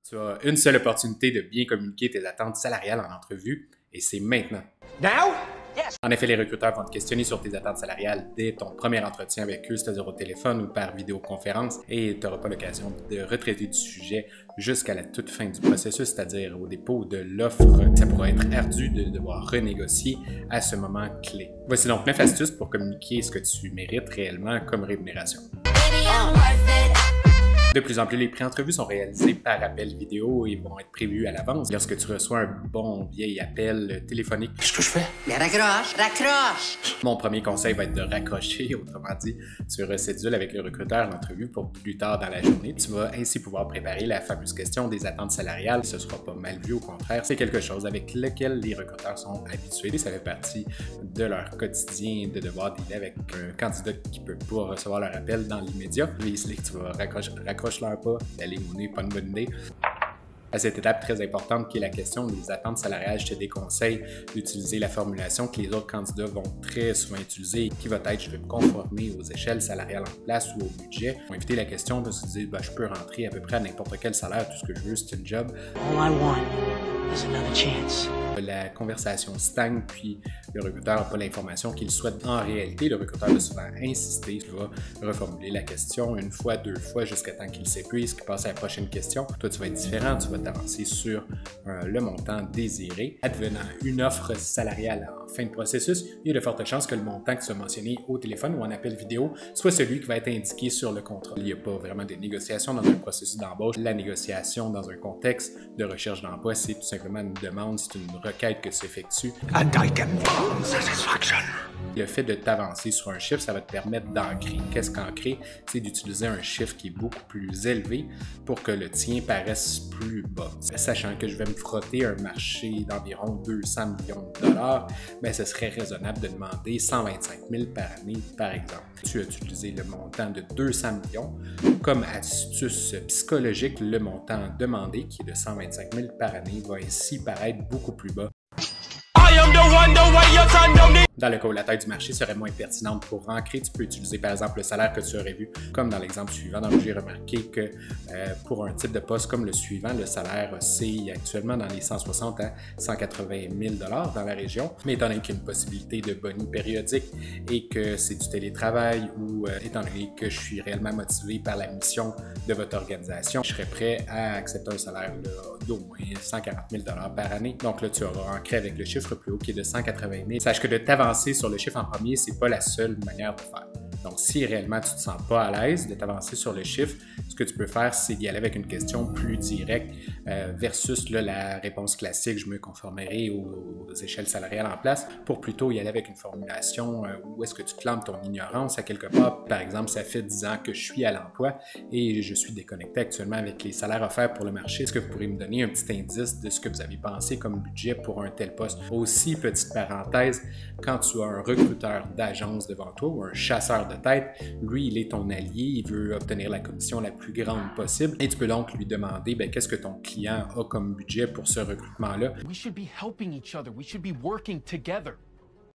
Tu as une seule opportunité de bien communiquer tes attentes salariales en entrevue, et c'est maintenant. Now? Yes. En effet, les recruteurs vont te questionner sur tes attentes salariales dès ton premier entretien avec eux, c'est-à-dire au téléphone ou par vidéoconférence, et tu n'auras pas l'occasion de retraiter du sujet jusqu'à la toute fin du processus, c'est-à-dire au dépôt de l'offre. Ça pourra être ardu de devoir renégocier à ce moment clé. Voici donc 9 astuces pour communiquer ce que tu mérites réellement comme rémunération. De plus en plus, les pré-entrevues sont réalisées par appel vidéo et vont être prévues à l'avance. Lorsque tu reçois un bon vieil appel téléphonique, qu'est-ce que je fais? Mais raccroche! Mon premier conseil va être de raccrocher, autrement dit, tu recédules avec le recruteur l'entrevue pour plus tard dans la journée. Tu vas ainsi pouvoir préparer la fameuse question des attentes salariales. Ce ne sera pas mal vu, au contraire, c'est quelque chose avec lequel les recruteurs sont habitués. Ça fait partie de leur quotidien de devoir dealer avec un candidat qui ne peut pas recevoir leur appel dans l'immédiat. Vise-les que tu vas raccroche-leur pas, d'aller monnaie, pas une bonne idée. À cette étape très importante qui est la question des attentes salariales, je te déconseille d'utiliser la formulation que les autres candidats vont très souvent utiliser, qui va être « je vais me conformer aux échelles salariales en place ou au budget ». On va éviter la question de se dire « je peux rentrer à peu près à n'importe quel salaire, tout ce que je veux, c'est une job ». All I want is another chance. La conversation stagne, puis le recruteur n'a pas l'information qu'il souhaite. En réalité, le recruteur va souvent insister, il va reformuler la question une fois, deux fois, jusqu'à temps qu'il s'épuise, qu'il passe à la prochaine question. Toi, tu vas être différent, tu vas t'avancer sur le montant désiré. Advenant une offre salariale en fin de processus, il y a de fortes chances que le montant que tu as mentionné au téléphone ou en appel vidéo soit celui qui va être indiqué sur le contrat. Il n'y a pas vraiment de négociation dans un processus d'embauche. La négociation dans un contexte de recherche d'emploi, c'est tout simplement une demande, c'est une requête que s'effectue. And I get full satisfaction. Le fait de t'avancer sur un chiffre, ça va te permettre d'ancrer. Qu'est-ce qu'ancrer? C'est d'utiliser un chiffre qui est beaucoup plus élevé pour que le tien paraisse plus bas. Sachant que je vais me frotter un marché d'environ 200 millions de dollars, ben, ce serait raisonnable de demander 125 000 par année, par exemple. Tu as utilisé le montant de 200 millions. Comme astuce psychologique, le montant demandé, qui est de 125 000 par année, va ainsi paraître beaucoup plus bas. Dans le cas où la taille du marché serait moins pertinente pour ancrer, tu peux utiliser par exemple le salaire que tu aurais vu, comme dans l'exemple suivant. Donc j'ai remarqué que pour un type de poste comme le suivant, le salaire oscille actuellement dans les 160 à 180 000 $ dans la région. Mais étant donné qu'il y a une possibilité de boni périodique et que c'est du télétravail ou étant donné que je suis réellement motivé par la mission de votre organisation, je serais prêt à accepter un salaire d'au moins 140 000 $ par année. Donc là, tu auras ancré avec le chiffre plus haut qui est de 180 000. Sache que de t'avancer sur le chiffre en premier, c'est pas la seule manière de faire. Donc, si réellement tu te sens pas à l'aise de t'avancer sur le chiffre, ce que tu peux faire, c'est d'y aller avec une question plus directe versus là, la réponse classique, je me conformerai aux échelles salariales en place, pour plutôt y aller avec une formulation où est-ce que tu clames ton ignorance à quelque part. Par exemple, ça fait 10 ans que je suis à l'emploi et je suis déconnecté actuellement avec les salaires offerts pour le marché. Est-ce que vous pourriez me donner un petit indice de ce que vous avez pensé comme budget pour un tel poste? Aussi, petite parenthèse, quand tu as un recruteur d'agence devant toi ou un chasseur de tête, lui, il est ton allié, il veut obtenir la commission la plus grande possible et tu peux donc lui demander qu'est-ce que ton client a comme budget pour ce recrutement-là. We should be helping each other. We should be working together.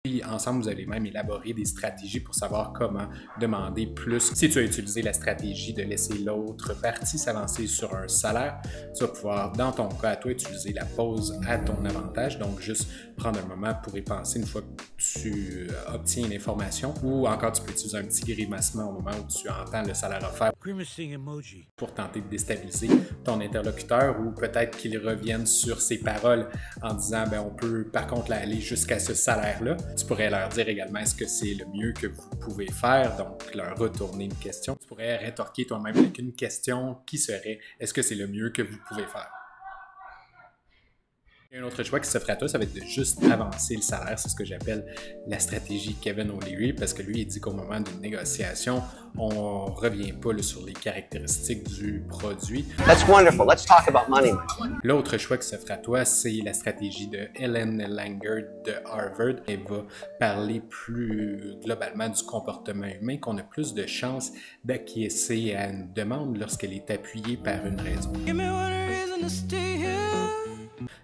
Puis ensemble, vous allez même élaborer des stratégies pour savoir comment demander plus. Si tu as utilisé la stratégie de laisser l'autre partie s'avancer sur un salaire, tu vas pouvoir, dans ton cas à toi, utiliser la pause à ton avantage. Donc, juste prendre un moment pour y penser une fois que tu obtiens l'information. Ou encore, tu peux utiliser un petit grimacement au moment où tu entends le salaire offert. Grimacing emoji. Pour tenter de déstabiliser ton interlocuteur ou peut-être qu'il revienne sur ses paroles en disant on peut par contre aller jusqu'à ce salaire-là. Tu pourrais leur dire également est-ce que c'est le mieux que vous pouvez faire, donc leur retourner une question. Tu pourrais rétorquer toi-même avec une question qui serait est-ce que c'est le mieux que vous pouvez faire? Un autre choix qui s'offre à toi, ça va être de juste avancer le salaire. C'est ce que j'appelle la stratégie Kevin O'Leary, parce que lui, il dit qu'au moment d'une négociation, on ne revient pas sur les caractéristiques du produit. That's wonderful. Let's talk about money. L'autre choix qui s'offre à toi, c'est la stratégie de Ellen Langer de Harvard. Elle va parler plus globalement du comportement humain, qu'on a plus de chances d'acquiescer à une demande lorsqu'elle est appuyée par une raison.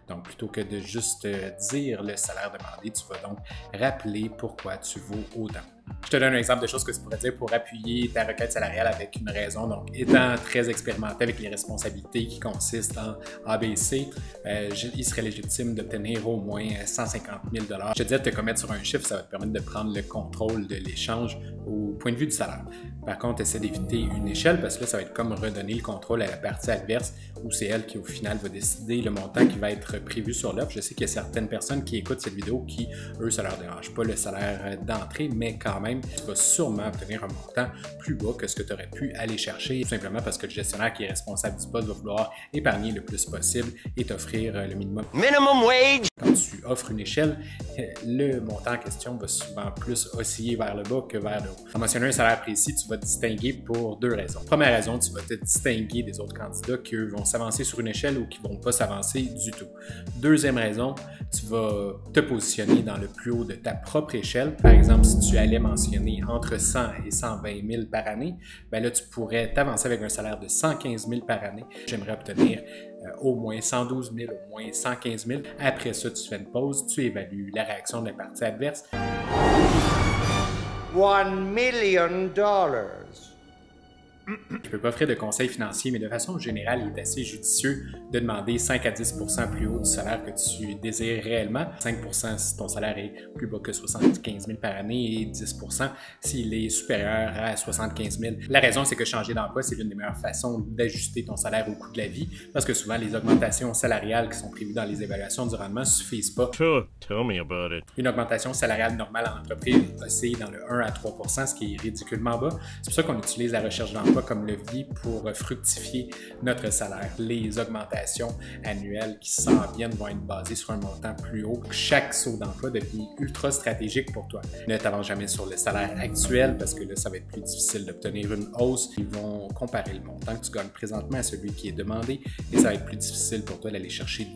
Donc, plutôt que de juste dire le salaire demandé, tu vas donc rappeler pourquoi tu vaux autant. Je te donne un exemple de choses que tu pourrais dire pour appuyer ta requête salariale avec une raison. Donc, étant très expérimenté avec les responsabilités qui consistent en ABC, il serait légitime d'obtenir au moins 150 000 $. Je te dis de te commettre sur un chiffre, ça va te permettre de prendre le contrôle de l'échange au point de vue du salaire. Par contre, essaie d'éviter une échelle parce que là, ça va être comme redonner le contrôle à la partie adverse où c'est elle qui, au final, va décider le montant qui va être prévu sur l'offre. Je sais qu'il y a certaines personnes qui écoutent cette vidéo qui, eux, ça leur dérange pas le salaire d'entrée, mais quand même, tu vas sûrement obtenir un montant plus bas que ce que tu aurais pu aller chercher, tout simplement parce que le gestionnaire qui est responsable du poste va vouloir épargner le plus possible et t'offrir le minimum. Minimum wage! Quand tu offres une échelle, le montant en question va souvent plus osciller vers le bas que vers le haut. En mentionnant un salaire précis, tu vas te distinguer pour deux raisons. Première raison, tu vas te distinguer des autres candidats qui, eux, vont s'avancer sur une échelle ou qui ne vont pas s'avancer du tout. Deuxième raison, tu vas te positionner dans le plus haut de ta propre échelle. Par exemple, si tu allais mentionner entre 100 et 120 000 par année, ben là, tu pourrais t'avancer avec un salaire de 115 000 par année. J'aimerais obtenir au moins 112 000, au moins 115 000. Après ça, tu fais une pause, tu évalues la réaction de la partie adverse. $1 million. Je ne peux pas offrir de conseils financiers, mais de façon générale, il est assez judicieux de demander 5 à 10 % plus haut du salaire que tu désires réellement. 5 % si ton salaire est plus bas que 75 000 par année et 10 % s'il est supérieur à 75 000. La raison, c'est que changer d'emploi, c'est l'une des meilleures façons d'ajuster ton salaire au coût de la vie parce que souvent, les augmentations salariales qui sont prévues dans les évaluations du rendement ne suffisent pas. Sure, tell me about it. Une augmentation salariale normale en entreprise oscille dans le 1 à 3 %, ce qui est ridiculement bas. C'est pour ça qu'on utilise la recherche d'emploi comme levier pour fructifier notre salaire. Les augmentations annuelles qui s'en viennent vont être basées sur un montant plus haut. Chaque saut d'emploi devient ultra stratégique pour toi. Ne t'avance jamais sur le salaire actuel parce que là, ça va être plus difficile d'obtenir une hausse. Ils vont comparer le montant que tu gagnes présentement à celui qui est demandé et ça va être plus difficile pour toi d'aller chercher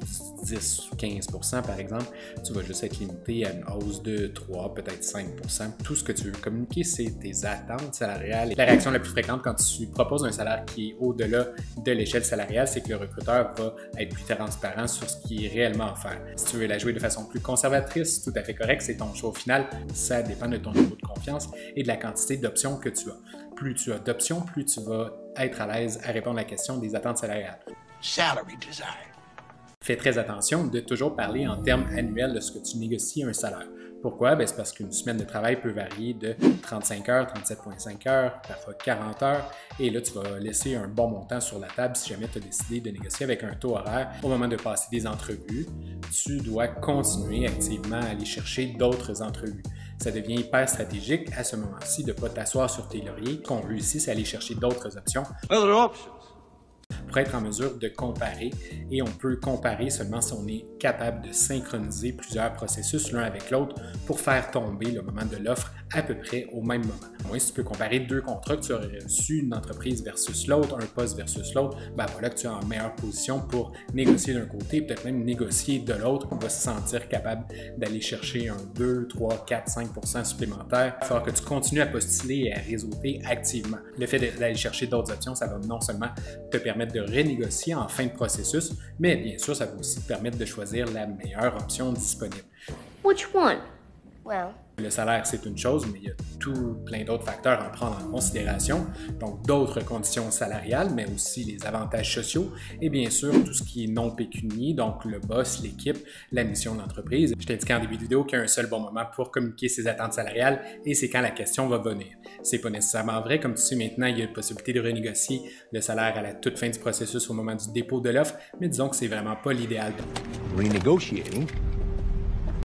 10 ou 15 % par exemple. Tu vas juste être limité à une hausse de 3, peut-être 5 %. Tout ce que tu veux communiquer, c'est tes attentes salariales. La réaction la plus fréquente quand tu proposes un salaire qui est au-delà de l'échelle salariale, c'est que le recruteur va être plus transparent sur ce qui est réellement offert. Si tu veux la jouer de façon plus conservatrice, tout à fait correct, c'est ton choix au final. Ça dépend de ton niveau de confiance et de la quantité d'options que tu as. Plus tu as d'options, plus tu vas être à l'aise à répondre à la question des attentes salariales. Salary desire. Fais très attention de toujours parler en termes annuels lorsque tu négocies un salaire. Pourquoi? C'est parce qu'une semaine de travail peut varier de 35 heures, 37,5 heures, parfois 40 heures. Et là, tu vas laisser un bon montant sur la table si jamais tu as décidé de négocier avec un taux horaire. Au moment de passer des entrevues, tu dois continuer activement à aller chercher d'autres entrevues. Ça devient hyper stratégique à ce moment-ci de ne pas t'asseoir sur tes lauriers. Ce qu'on veut ici, c'est aller chercher d'autres options. Pour être en mesure de comparer, et on peut comparer seulement si on est capable de synchroniser plusieurs processus l'un avec l'autre pour faire tomber le moment de l'offre à peu près au même moment. Moi, si tu peux comparer deux contrats que tu aurais reçus, une entreprise versus l'autre, un poste versus l'autre, ben voilà que tu es en meilleure position pour négocier d'un côté, peut-être même négocier de l'autre. On va se sentir capable d'aller chercher un 2, 3, 4, 5 % supplémentaire. Il va falloir que tu continues à postuler et à réseauter activement. Le fait d'aller chercher d'autres options, ça va non seulement te permettre de renégocier en fin de processus, mais bien sûr, ça va aussi te permettre de choisir la meilleure option disponible. Which one? Well, Le salaire, c'est une chose, mais il y a plein d'autres facteurs à prendre en considération. Donc, d'autres conditions salariales, mais aussi les avantages sociaux et bien sûr, tout ce qui est non pécunier, donc le boss, l'équipe, la mission de l'entreprise. Je t'indiquais en début de vidéo qu'il y a un seul bon moment pour communiquer ses attentes salariales et c'est quand la question va venir. C'est pas nécessairement vrai. Comme tu sais maintenant, il y a la possibilité de renégocier le salaire à la toute fin du processus au moment du dépôt de l'offre, mais disons que c'est vraiment pas l'idéal. Renegotiating.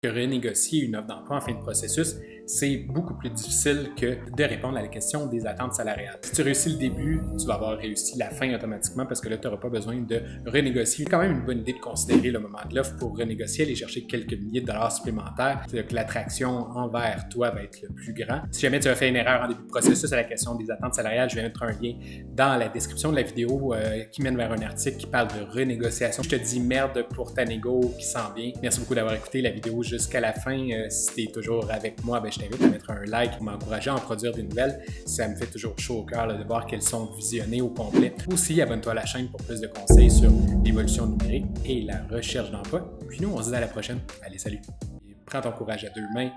Renégocier une offre d'emploi en fin de processus, c'est beaucoup plus difficile que de répondre à la question des attentes salariales. Si tu réussis le début, tu vas avoir réussi la fin automatiquement parce que là, tu n'auras pas besoin de renégocier. C'est quand même une bonne idée de considérer le moment de l'offre pour renégocier, aller chercher quelques milliers de dollars supplémentaires. C'est-à-dire que l'attraction envers toi va être le plus grand. Si jamais tu as fait une erreur en début de processus à la question des attentes salariales, je vais mettre un lien dans la description de la vidéo qui mène vers un article qui parle de renégociation. Je te dis merde pour ta négo qui s'en vient. Merci beaucoup d'avoir écouté la vidéo jusqu'à la fin. Si tu es toujours avec moi, je t'invite à mettre un like pour m'encourager à en produire des nouvelles. Ça me fait toujours chaud au cœur de voir qu'elles sont visionnées au complet. Aussi, abonne-toi à la chaîne pour plus de conseils sur l'évolution numérique et la recherche d'emploi. Puis nous, on se dit à la prochaine. Allez, salut! Et prends ton courage à deux mains.